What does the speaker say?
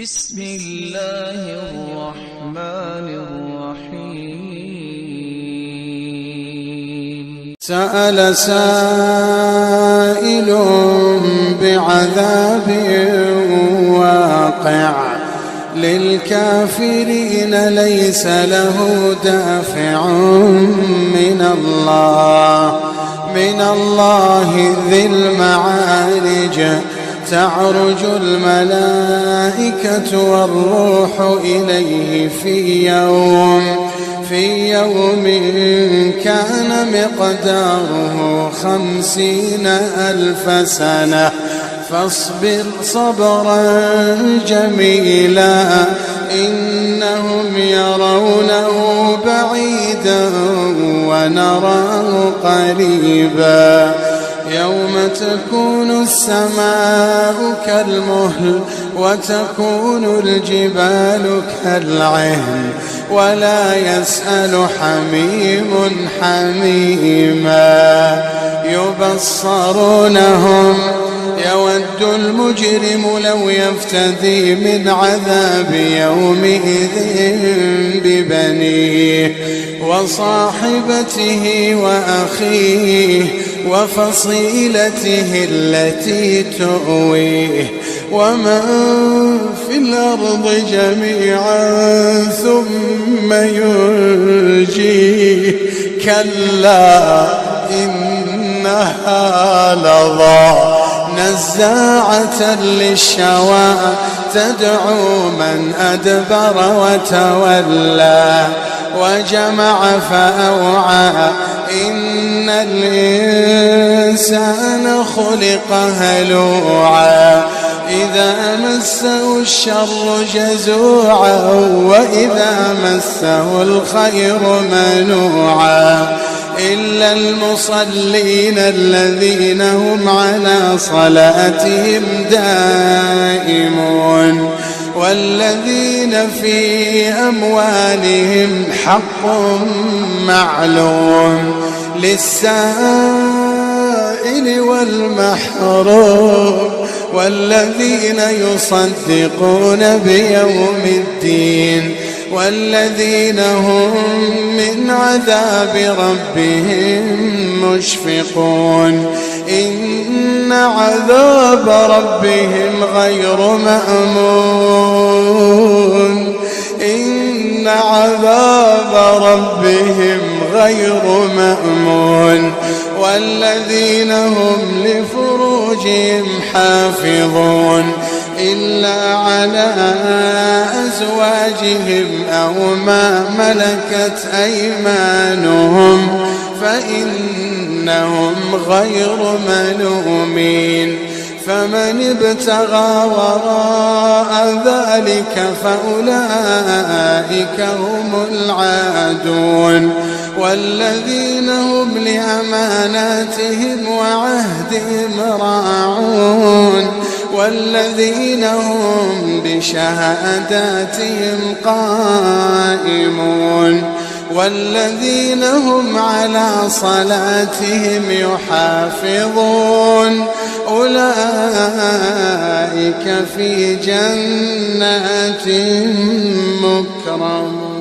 بسم الله الرحمن الرحيم. سأل سائل بعذاب واقع للكافرين ليس له دافع من الله ذي المعارج تعرج الملائكة والروح إليه في يوم كان مقداره 50,000 سنة فاصبر صبرا جميلا إنهم يرونه بعيدا ونراه قريبا يوم تكون السماء كالمهل وتكون الجبال كالعهن ولا يسأل حميم حميما يبصرونهم يود المجرم لو يفتدي من عذاب يومئذ ببنيه وصاحبته وأخيه وفصيلته التي تؤويه ومن في الأرض جميعا ثم ينجيه كلا إنها لظى نزاعة للشوى تدعو من أدبر وتولى وجمع فأوعى إن الإنسان خلق هلوعا إذا مسه الشر جزوعا وإذا مسه الخير منوعا إلا المصلين الذين هم على صلاتهم دائمون والذين في أموالهم حق معلوم للسائل والمحروم والذين يصدقون بيوم الدين والذين هم من عذاب ربهم مشفقون إن عذاب ربهم غير مأمون إن عذاب ربهم غير مأمون والذين هم لفروجهم حافظون إلا على أزواجهم أو ما ملكت أيمانهم فإنهم غير ملومين فمن ابتغى وراء ذلك فأولئك هم العادون والذين هم لأماناتهم وعهدهم راعون والذين هم بشهاداتهم قائمون والذين هم على صلاتهم يحافظون أولئك في جنات مكرمون.